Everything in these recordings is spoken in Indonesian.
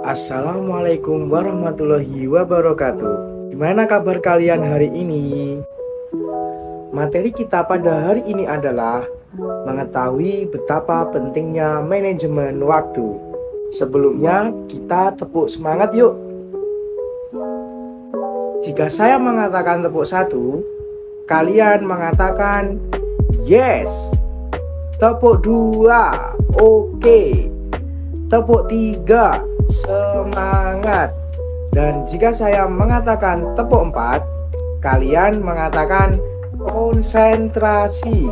Assalamualaikum warahmatullahi wabarakatuh. Gimana kabar kalian hari ini? Materi kita pada hari ini adalah mengetahui betapa pentingnya manajemen waktu. Sebelumnya kita tepuk semangat yuk. Jika saya mengatakan tepuk 1, kalian mengatakan yes. Tepuk 2, oke. Tepuk 3, semangat. Dan jika saya mengatakan tepuk 4, kalian mengatakan konsentrasi.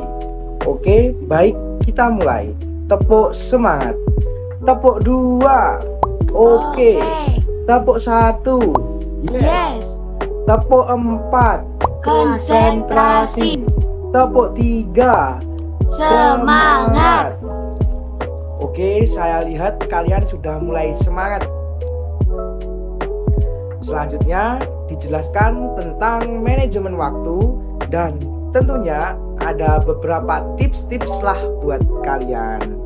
Oke, baik, kita mulai. Tepuk semangat. Tepuk 2, oke. Tepuk 1, yes. Tepuk 4, konsentrasi. Tepuk 3, semangat. Oke, saya lihat kalian sudah mulai semangat. Selanjutnya dijelaskan tentang manajemen waktu dan tentunya ada beberapa tips-tips lah buat kalian.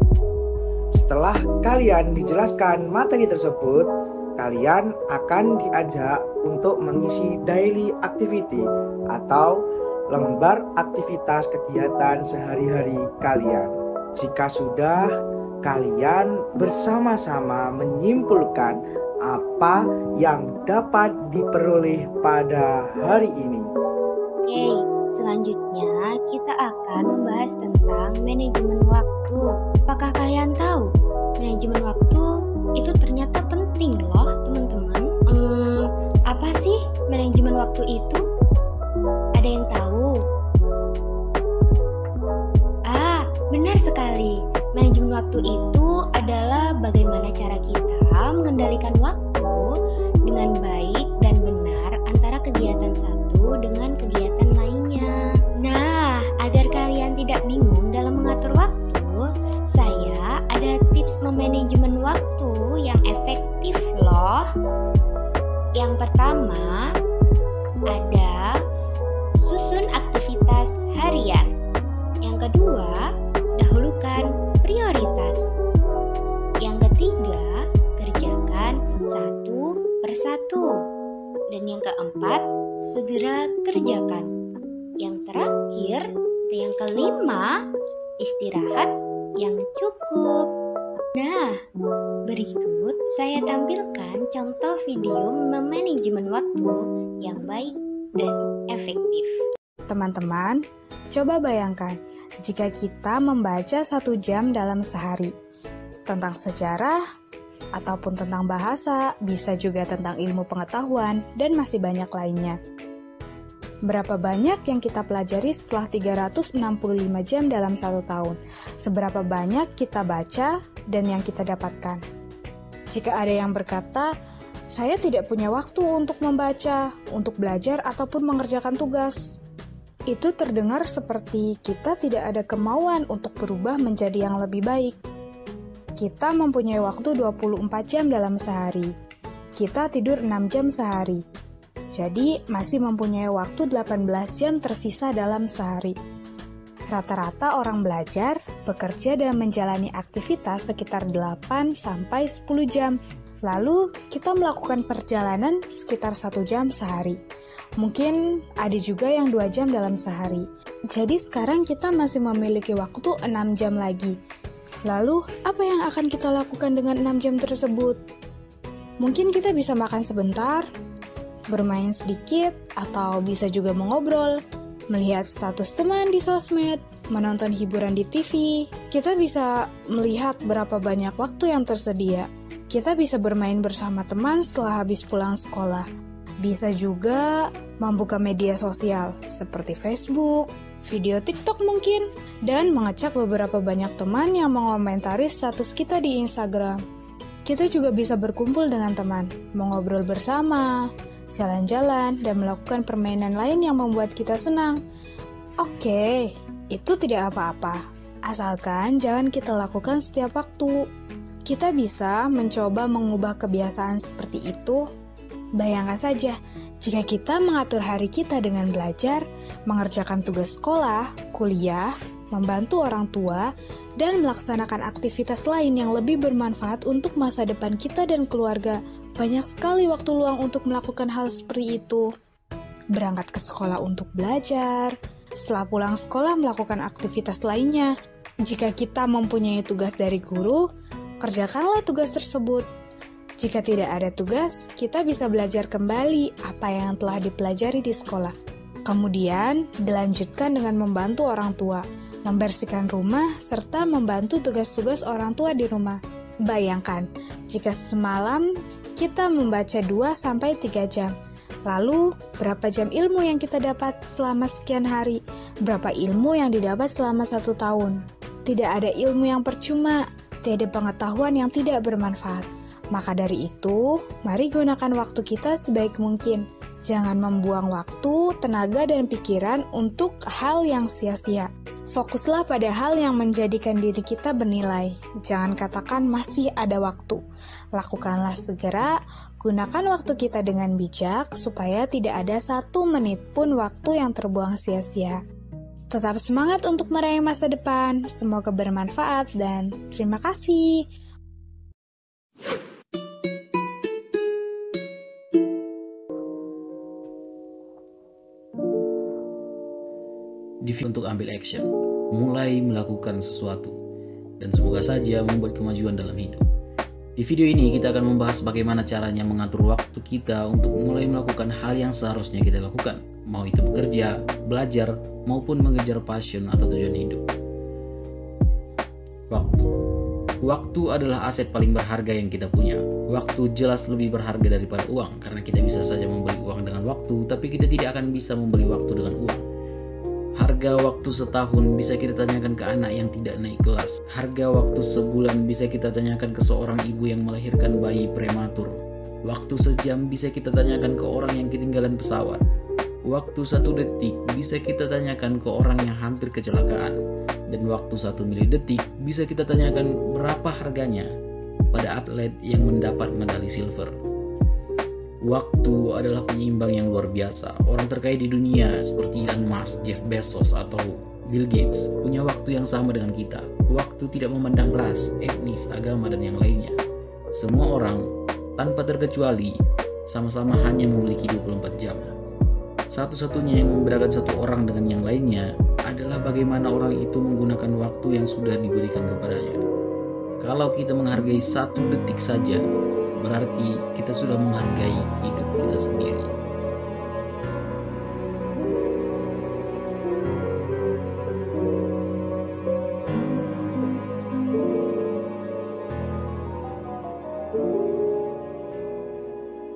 Setelah kalian dijelaskan materi tersebut, kalian akan diajak untuk mengisi daily activity atau lembar aktivitas kegiatan sehari-hari kalian. Jika sudah, kalian bersama-sama menyimpulkan apa yang dapat diperoleh pada hari ini. Oke, selanjutnya kita akan membahas tentang manajemen waktu. Apakah kalian tahu manajemen waktu itu ternyata penting loh teman-teman? Apa sih manajemen waktu itu? Ada yang tahu? Benar sekali. Manajemen waktu itu adalah bagaimana cara kita mengendalikan waktu dengan baik dan benar antara kegiatan satu dengan kegiatan lainnya. Nah, agar kalian tidak bingung dalam mengatur waktu, saya ada tips memanajemen waktu yang efektif loh. Yang pertama, ada susun aktivitas harian. Yang kedua, dahulukan prioritas. Yang ketiga, kerjakan satu persatu. Dan yang keempat, segera kerjakan. Yang terakhir, dan yang kelima, istirahat yang cukup. Nah, berikut saya tampilkan contoh video memanajemen waktu yang baik dan efektif. Teman-teman, coba bayangkan jika kita membaca 1 jam dalam sehari tentang sejarah ataupun tentang bahasa, bisa juga tentang ilmu pengetahuan, dan masih banyak lainnya. Berapa banyak yang kita pelajari setelah 365 jam dalam 1 tahun? Seberapa banyak kita baca dan yang kita dapatkan? Jika ada yang berkata, saya tidak punya waktu untuk membaca, untuk belajar ataupun mengerjakan tugas. Itu terdengar seperti kita tidak ada kemauan untuk berubah menjadi yang lebih baik. Kita mempunyai waktu 24 jam dalam sehari. Kita tidur 6 jam sehari. Jadi masih mempunyai waktu 18 jam tersisa dalam sehari. Rata-rata orang belajar, bekerja dan menjalani aktivitas sekitar 8 sampai 10 jam. Lalu kita melakukan perjalanan sekitar 1 jam sehari. Mungkin ada juga yang 2 jam dalam sehari. Jadi sekarang kita masih memiliki waktu 6 jam lagi. Lalu, apa yang akan kita lakukan dengan 6 jam tersebut? Mungkin kita bisa makan sebentar, bermain sedikit, atau bisa juga mengobrol, melihat status teman di sosmed, menonton hiburan di TV. Kita bisa melihat berapa banyak waktu yang tersedia. Kita bisa bermain bersama teman setelah habis pulang sekolah. Bisa juga membuka media sosial seperti Facebook, video TikTok mungkin, dan mengecek beberapa banyak teman yang mengomentari status kita di Instagram. Kita juga bisa berkumpul dengan teman, mengobrol bersama, jalan-jalan, dan melakukan permainan lain yang membuat kita senang. Oke, itu tidak apa-apa, asalkan jangan kita lakukan setiap waktu. Kita bisa mencoba mengubah kebiasaan seperti itu. Bayangkan saja, jika kita mengatur hari kita dengan belajar, mengerjakan tugas sekolah, kuliah, membantu orang tua, dan melaksanakan aktivitas lain yang lebih bermanfaat untuk masa depan kita dan keluarga. Banyak sekali waktu luang untuk melakukan hal seperti itu. Berangkat ke sekolah untuk belajar, setelah pulang sekolah melakukan aktivitas lainnya. Jika kita mempunyai tugas dari guru, kerjakanlah tugas tersebut. Jika tidak ada tugas, kita bisa belajar kembali apa yang telah dipelajari di sekolah. Kemudian, dilanjutkan dengan membantu orang tua, membersihkan rumah, serta membantu tugas-tugas orang tua di rumah. Bayangkan, jika semalam kita membaca 2-3 jam, lalu berapa jam ilmu yang kita dapat selama sekian hari? Berapa ilmu yang didapat selama 1 tahun? Tidak ada ilmu yang percuma, tidak ada pengetahuan yang tidak bermanfaat. Maka dari itu, mari gunakan waktu kita sebaik mungkin. Jangan membuang waktu, tenaga, dan pikiran untuk hal yang sia-sia. Fokuslah pada hal yang menjadikan diri kita bernilai. Jangan katakan masih ada waktu. Lakukanlah segera, gunakan waktu kita dengan bijak supaya tidak ada 1 menit pun waktu yang terbuang sia-sia. Tetap semangat untuk meraih masa depan. Semoga bermanfaat dan terima kasih. Untuk ambil action, mulai melakukan sesuatu, dan semoga saja membuat kemajuan dalam hidup. Di video ini kita akan membahas bagaimana caranya mengatur waktu kita untuk mulai melakukan hal yang seharusnya kita lakukan, mau itu bekerja, belajar, maupun mengejar passion atau tujuan hidup. Waktu adalah aset paling berharga yang kita punya. Waktu jelas lebih berharga daripada uang, karena kita bisa saja membeli uang dengan waktu, tapi kita tidak akan bisa membeli waktu dengan uang. Harga waktu setahun bisa kita tanyakan ke anak yang tidak naik kelas. Harga waktu sebulan bisa kita tanyakan ke seorang ibu yang melahirkan bayi prematur. Waktu sejam bisa kita tanyakan ke orang yang ketinggalan pesawat. Waktu 1 detik bisa kita tanyakan ke orang yang hampir kecelakaan. Dan waktu 1 milidetik bisa kita tanyakan berapa harganya pada atlet yang mendapat medali silver. Waktu adalah penyeimbang yang luar biasa. Orang terkaya di dunia seperti Elon Musk, Jeff Bezos, atau Bill Gates punya waktu yang sama dengan kita. Waktu tidak memandang ras, etnis, agama, dan yang lainnya. Semua orang, tanpa terkecuali, sama-sama hanya memiliki 24 jam. Satu-satunya yang membedakan satu orang dengan yang lainnya adalah bagaimana orang itu menggunakan waktu yang sudah diberikan kepadanya. Kalau kita menghargai 1 detik saja, berarti kita sudah menghargai hidup kita sendiri.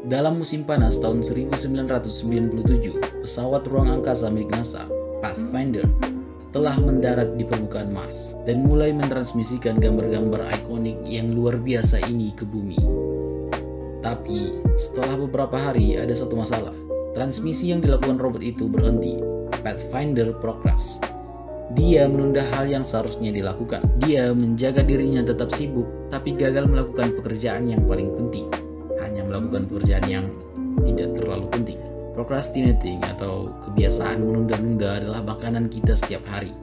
Dalam musim panas tahun 1997, pesawat ruang angkasa milik NASA, Pathfinder, telah mendarat di permukaan Mars dan mulai mentransmisikan gambar-gambar ikonik yang luar biasa ini ke bumi. Tapi setelah beberapa hari ada satu masalah. Transmisi yang dilakukan robot itu berhenti. Pathfinder progress. Dia menunda hal yang seharusnya dilakukan. Dia menjaga dirinya tetap sibuk, tapi gagal melakukan pekerjaan yang paling penting. Hanya melakukan pekerjaan yang tidak terlalu penting. Procrastinating atau kebiasaan menunda-nunda adalah makanan kita setiap hari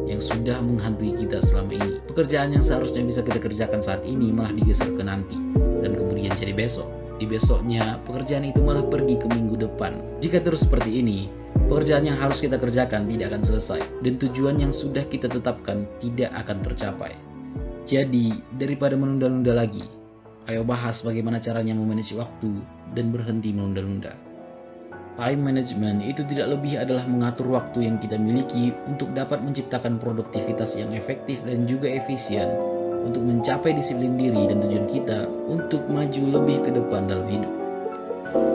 yang sudah menghantui kita selama ini. Pekerjaan yang seharusnya bisa kita kerjakan saat ini malah digeser ke nanti dan kemudian jadi besok. Di besoknya pekerjaan itu malah pergi ke minggu depan. Jika terus seperti ini, pekerjaan yang harus kita kerjakan tidak akan selesai dan tujuan yang sudah kita tetapkan tidak akan tercapai. Jadi daripada menunda-nunda lagi, ayo bahas bagaimana caranya memanage waktu dan berhenti menunda-nunda. Time management itu tidak lebih adalah mengatur waktu yang kita miliki untuk dapat menciptakan produktivitas yang efektif dan juga efisien untuk mencapai disiplin diri dan tujuan kita untuk maju lebih ke depan dalam hidup.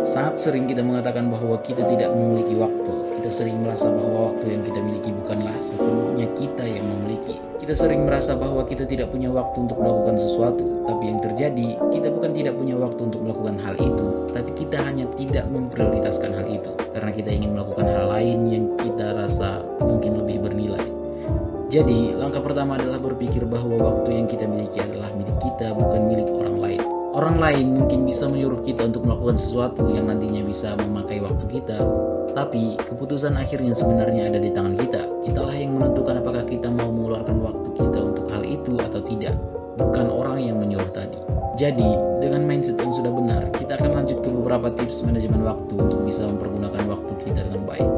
Sangat sering kita mengatakan bahwa kita tidak memiliki waktu. Kita sering merasa bahwa waktu yang kita miliki bukanlah sepenuhnya kita yang memiliki. Kita sering merasa bahwa kita tidak punya waktu untuk melakukan sesuatu. Tapi yang terjadi, kita bukan tidak punya waktu untuk melakukan hal itu, tapi kita hanya tidak memprioritaskan hal itu karena kita ingin melakukan hal lain yang kita rasa mungkin lebih bernilai. Jadi, langkah pertama adalah berpikir bahwa waktu yang kita miliki adalah milik kita, bukan milik orang lain. Orang lain mungkin bisa menyuruh kita untuk melakukan sesuatu yang nantinya bisa memakai waktu kita, tapi keputusan akhirnya sebenarnya ada di tangan kita. Kitalah yang menentukan apakah kita mau mengeluarkan waktu kita untuk hal itu atau tidak, bukan orang yang menyuruh tadi. Jadi, dengan mindset yang sudah benar, kita akan lanjut ke beberapa tips manajemen waktu untuk bisa mempergunakan waktu kita dengan baik.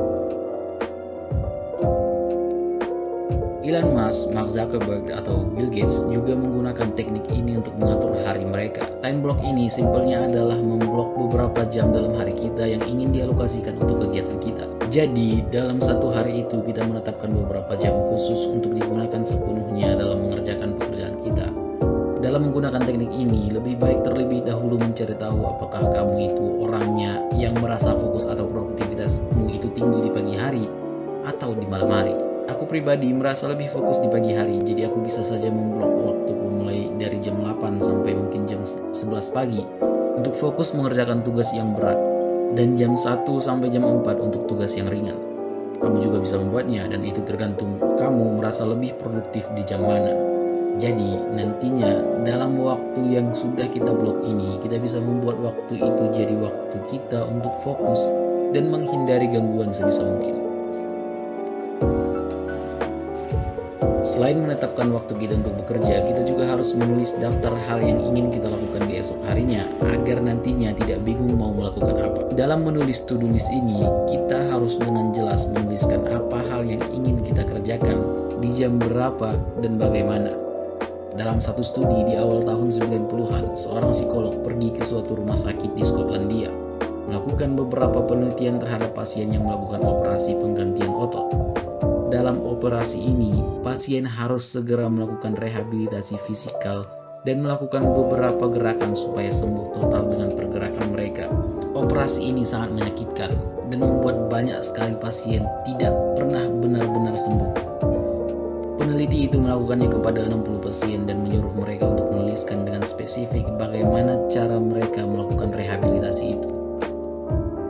Elon Musk, Mark Zuckerberg, atau Bill Gates juga menggunakan teknik ini untuk mengatur hari mereka. Time block ini simpelnya adalah memblok beberapa jam dalam hari kita yang ingin dialokasikan untuk kegiatan kita. Jadi, dalam satu hari itu kita menetapkan beberapa jam khusus untuk digunakan sepenuhnya dalam mengerjakan pekerjaan kita. Dalam menggunakan teknik ini, lebih baik terlebih dahulu mencari tahu apakah kamu itu orangnya yang merasa fokus atau produktivitasmu itu tinggi di pagi hari atau di malam hari. Aku pribadi merasa lebih fokus di pagi hari, jadi aku bisa saja memblok waktuku mulai dari jam 8 sampai mungkin jam 11 pagi untuk fokus mengerjakan tugas yang berat, dan jam 1 sampai jam 4 untuk tugas yang ringan. Kamu juga bisa membuatnya, dan itu tergantung kamu merasa lebih produktif di jam mana. Jadi nantinya dalam waktu yang sudah kita blok ini, kita bisa membuat waktu itu jadi waktu kita untuk fokus dan menghindari gangguan sebisa mungkin. Selain menetapkan waktu kita untuk bekerja, kita juga harus menulis daftar hal yang ingin kita lakukan di esok harinya agar nantinya tidak bingung mau melakukan apa. Dalam menulis to-do list ini, kita harus dengan jelas menuliskan apa hal yang ingin kita kerjakan, di jam berapa, dan bagaimana. Dalam satu studi di awal tahun 90-an, seorang psikolog pergi ke suatu rumah sakit di Skotlandia, melakukan beberapa penelitian terhadap pasien yang melakukan operasi penggantian otot. Dalam operasi ini, pasien harus segera melakukan rehabilitasi fisikal dan melakukan beberapa gerakan supaya sembuh total dengan pergerakan mereka. Operasi ini sangat menyakitkan dan membuat banyak sekali pasien tidak pernah benar-benar sembuh. Peneliti itu melakukannya kepada 60 pasien dan menyuruh mereka untuk menuliskan dengan spesifik bagaimana cara mereka melakukan rehabilitasi itu.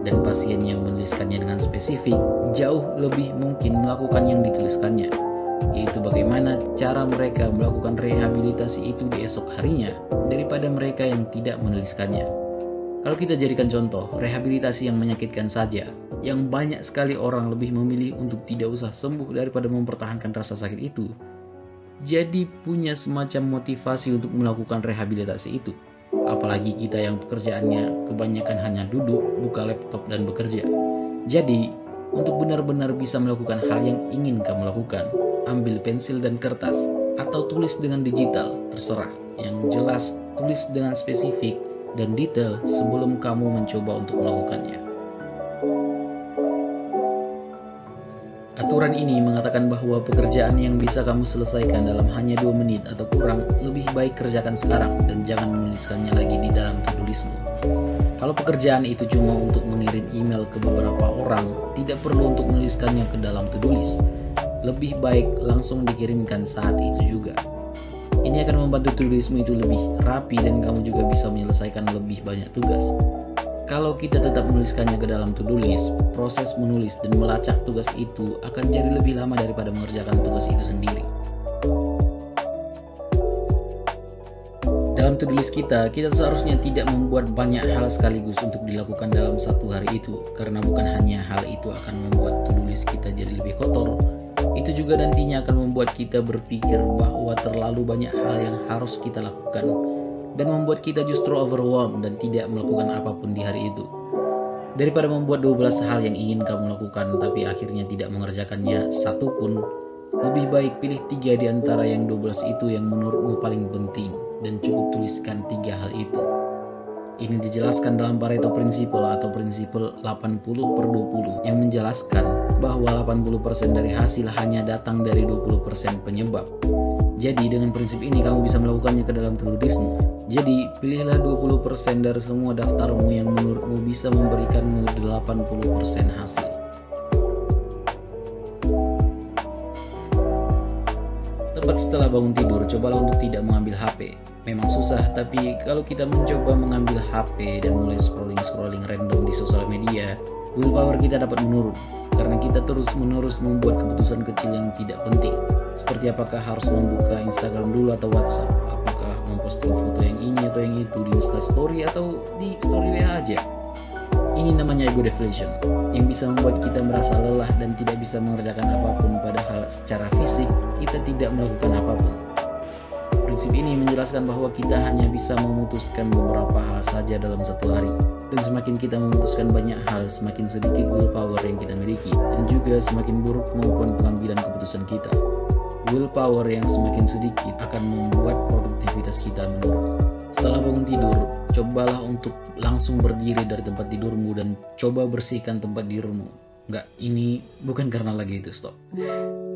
Dan pasien yang menuliskannya dengan spesifik jauh lebih mungkin melakukan yang dituliskannya, yaitu bagaimana cara mereka melakukan rehabilitasi itu di esok harinya daripada mereka yang tidak menuliskannya. Kalau kita jadikan contoh rehabilitasi yang menyakitkan saja, yang banyak sekali orang lebih memilih untuk tidak usah sembuh daripada mempertahankan rasa sakit itu, jadi punya semacam motivasi untuk melakukan rehabilitasi itu. Apalagi kita yang pekerjaannya kebanyakan hanya duduk, buka laptop, dan bekerja. Jadi, untuk benar-benar bisa melakukan hal yang ingin kamu lakukan, ambil pensil dan kertas, atau tulis dengan digital, terserah. Yang jelas, tulis dengan spesifik dan detail sebelum kamu mencoba untuk melakukannya. Aturan ini mengatakan bahwa pekerjaan yang bisa kamu selesaikan dalam hanya 2 menit atau kurang, lebih baik kerjakan sekarang dan jangan menuliskannya lagi di dalam to-do listmu. Kalau pekerjaan itu cuma untuk mengirim email ke beberapa orang, tidak perlu untuk menuliskannya ke dalam to-do list. Lebih baik langsung dikirimkan saat itu juga. Ini akan membantu to-do listmu itu lebih rapi dan kamu juga bisa menyelesaikan lebih banyak tugas. Kalau kita tetap menuliskannya ke dalam to-do list, proses menulis dan melacak tugas itu akan jadi lebih lama daripada mengerjakan tugas itu sendiri. Dalam to-do list kita seharusnya tidak membuat banyak hal sekaligus untuk dilakukan dalam satu hari itu, karena bukan hanya hal itu akan membuat to-do list kita jadi lebih kotor, itu juga nantinya akan membuat kita berpikir bahwa terlalu banyak hal yang harus kita lakukan, dan membuat kita justru overwhelmed dan tidak melakukan apapun di hari itu. Daripada membuat 12 hal yang ingin kamu lakukan tapi akhirnya tidak mengerjakannya satu pun, lebih baik pilih 3 di antara yang 12 itu yang menurutmu paling penting dan cukup tuliskan 3 hal itu. Ini dijelaskan dalam Pareto Principle atau prinsipal 80/20 yang menjelaskan bahwa 80% dari hasil hanya datang dari 20% penyebab. Jadi dengan prinsip ini kamu bisa melakukannya ke dalam to-do listmu. Jadi pilihlah 20% dari semua daftarmu yang menurutmu bisa memberikanmu 80% hasil. Tepat setelah bangun tidur, cobalah untuk tidak mengambil HP. Memang susah, tapi kalau kita mencoba mengambil HP dan mulai scrolling random di sosial media, willpower kita dapat menurun. Karena kita terus-menerus membuat keputusan kecil yang tidak penting. Seperti apakah harus membuka Instagram dulu atau WhatsApp, apakah memposting foto yang ini atau yang itu di Instastory atau di story WA aja. Ini namanya ego deflation, yang bisa membuat kita merasa lelah dan tidak bisa mengerjakan apapun, padahal secara fisik kita tidak melakukan apapun. Prinsip ini menjelaskan bahwa kita hanya bisa memutuskan beberapa hal saja dalam satu hari. Dan semakin kita memutuskan banyak hal, semakin sedikit willpower yang kita miliki. Dan juga semakin buruk kemampuan pengambilan keputusan kita. Willpower yang semakin sedikit akan membuat produktivitas kita menurun. Setelah bangun tidur, cobalah untuk langsung berdiri dari tempat tidurmu dan coba bersihkan tempat tidurmu. Enggak, ini bukan karena lagi itu, stop.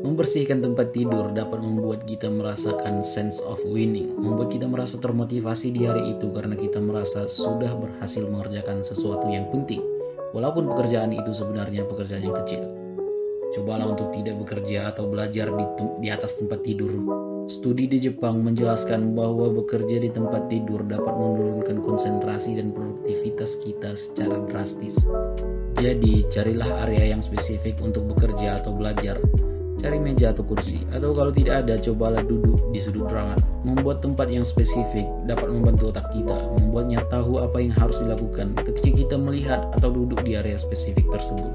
Membersihkan tempat tidur dapat membuat kita merasakan sense of winning, membuat kita merasa termotivasi di hari itu karena kita merasa sudah berhasil mengerjakan sesuatu yang penting, walaupun pekerjaan itu sebenarnya pekerjaan yang kecil. Cobalah untuk tidak bekerja atau belajar di atas tempat tidur. Studi di Jepang menjelaskan bahwa bekerja di tempat tidur dapat menurunkan konsentrasi dan produktivitas kita secara drastis. Jadi, carilah area yang spesifik untuk bekerja atau belajar. Cari meja atau kursi, atau kalau tidak ada, cobalah duduk di sudut ruangan. Membuat tempat yang spesifik dapat membantu otak kita, membuatnya tahu apa yang harus dilakukan ketika kita melihat atau duduk di area spesifik tersebut.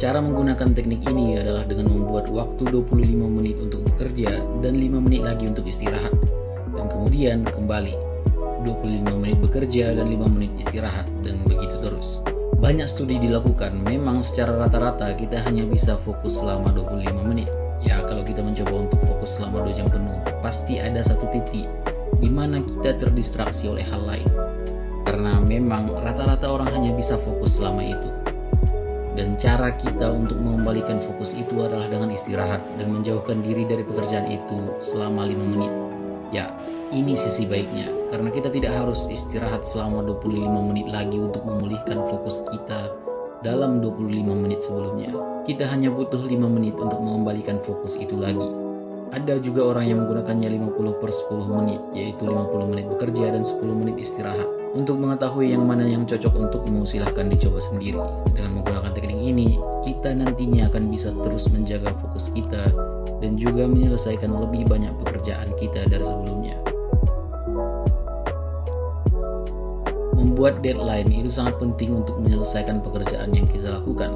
Cara menggunakan teknik ini adalah dengan membuat waktu 25 menit untuk bekerja dan 5 menit lagi untuk istirahat. Dan kemudian kembali. 25 menit bekerja dan 5 menit istirahat, dan begitu terus. Banyak studi dilakukan, memang secara rata-rata kita hanya bisa fokus selama 25 menit. Ya, kalau kita mencoba untuk fokus selama 2 jam penuh, pasti ada satu titik di mana kita terdistraksi oleh hal lain. Karena memang rata-rata orang hanya bisa fokus selama itu. Dan cara kita untuk mengembalikan fokus itu adalah dengan istirahat dan menjauhkan diri dari pekerjaan itu selama 5 menit. Ya, ini sisi baiknya, karena kita tidak harus istirahat selama 25 menit lagi untuk memulihkan fokus kita dalam 25 menit sebelumnya. Kita hanya butuh 5 menit untuk mengembalikan fokus itu lagi. Ada juga orang yang menggunakannya 50/10 menit, yaitu 50 menit bekerja dan 10 menit istirahat. Untuk mengetahui yang mana yang cocok untukmu, silahkan dicoba sendiri. Dengan menggunakan teknik ini, kita nantinya akan bisa terus menjaga fokus kita dan juga menyelesaikan lebih banyak pekerjaan kita dari sebelumnya. Membuat deadline itu sangat penting untuk menyelesaikan pekerjaan yang kita lakukan,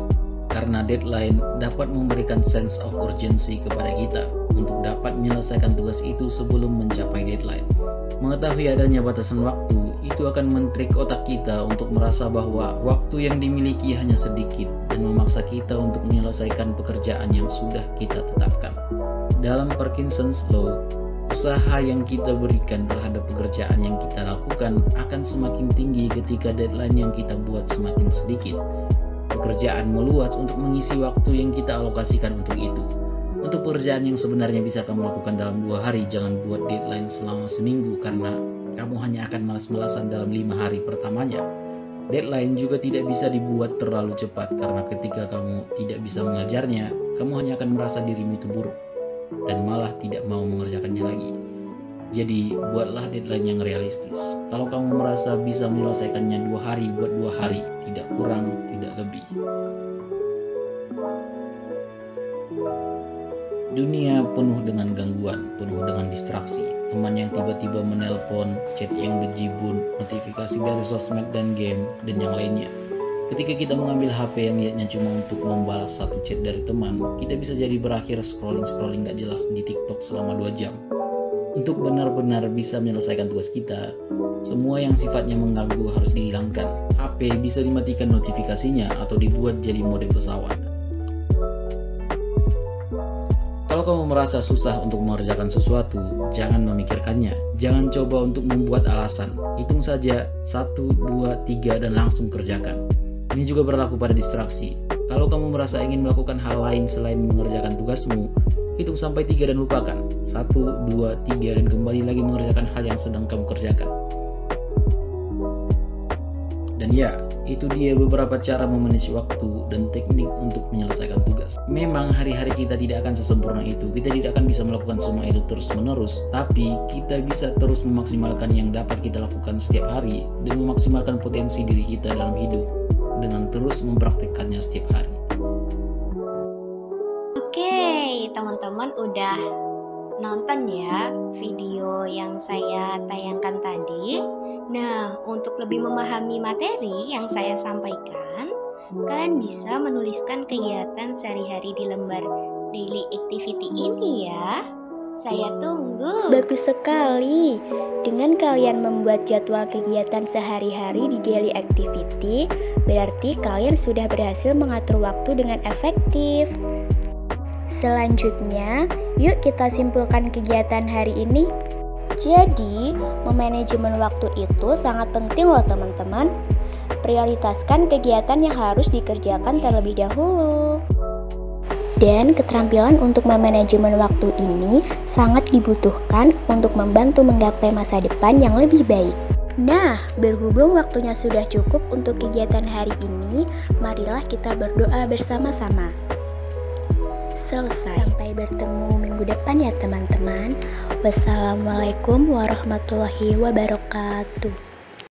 karena deadline dapat memberikan sense of urgency kepada kita untuk dapat menyelesaikan tugas itu sebelum mencapai deadline. Mengetahui adanya batasan waktu itu akan men-trick otak kita untuk merasa bahwa waktu yang dimiliki hanya sedikit dan memaksa kita untuk menyelesaikan pekerjaan yang sudah kita tetapkan. Dalam Parkinson's Law, usaha yang kita berikan terhadap pekerjaan yang kita lakukan akan semakin tinggi ketika deadline yang kita buat semakin sedikit. Pekerjaan meluas untuk mengisi waktu yang kita alokasikan untuk itu. Untuk pekerjaan yang sebenarnya bisa kamu lakukan dalam 2 hari, jangan buat deadline selama seminggu karena kamu hanya akan malas-malasan dalam 5 hari pertamanya. Deadline juga tidak bisa dibuat terlalu cepat karena ketika kamu tidak bisa mengajarnya, kamu hanya akan merasa dirimu itu buruk dan malah tidak mau mengerjakannya lagi. Jadi buatlah deadline yang realistis. Kalau kamu merasa bisa menyelesaikannya 2 hari, buat 2 hari, tidak kurang, tidak lebih. Dunia penuh dengan gangguan, penuh dengan distraksi. Teman yang tiba-tiba menelpon, chat yang bejibun, notifikasi dari sosmed dan game, dan yang lainnya. Ketika kita mengambil HP yang niatnya cuma untuk membalas satu chat dari teman, kita bisa jadi berakhir scrolling gak jelas di TikTok selama 2 jam. Untuk benar-benar bisa menyelesaikan tugas kita, semua yang sifatnya mengganggu harus dihilangkan. HP bisa dimatikan notifikasinya atau dibuat jadi mode pesawat. Kalau kamu merasa susah untuk mengerjakan sesuatu, jangan memikirkannya. Jangan coba untuk membuat alasan. Hitung saja 1, 2, 3 dan langsung kerjakan. Ini juga berlaku pada distraksi. Kalau kamu merasa ingin melakukan hal lain selain mengerjakan tugasmu, hitung sampai 3 dan lupakan. 1, 2, 3 dan kembali lagi mengerjakan hal yang sedang kamu kerjakan. Dan ya, itu dia beberapa cara memanage waktu dan teknik untuk menyelesaikan tugas. Memang hari-hari kita tidak akan sesempurna itu. Kita tidak akan bisa melakukan semua itu terus-menerus, tapi kita bisa terus memaksimalkan yang dapat kita lakukan setiap hari dan memaksimalkan potensi diri kita dalam hidup dengan terus mempraktikkannya setiap hari. Oke, teman-teman udah nonton ya video yang saya tayangkan tadi. Nah, untuk lebih memahami materi yang saya sampaikan, kalian bisa menuliskan kegiatan sehari-hari di lembar daily activity ini ya. Saya tunggu. Bagus sekali. Dengan kalian membuat jadwal kegiatan sehari-hari di daily activity, berarti kalian sudah berhasil mengatur waktu dengan efektif. Selanjutnya, yuk kita simpulkan kegiatan hari ini. Jadi, memanajemen waktu itu sangat penting loh teman-teman. Prioritaskan kegiatan yang harus dikerjakan terlebih dahulu. Dan keterampilan untuk memanajemen waktu ini sangat dibutuhkan untuk membantu menggapai masa depan yang lebih baik. Nah, berhubung waktunya sudah cukup untuk kegiatan hari ini, marilah kita berdoa bersama-sama. Selesai. Sampai bertemu minggu depan ya teman-teman. Wassalamualaikum warahmatullahi wabarakatuh.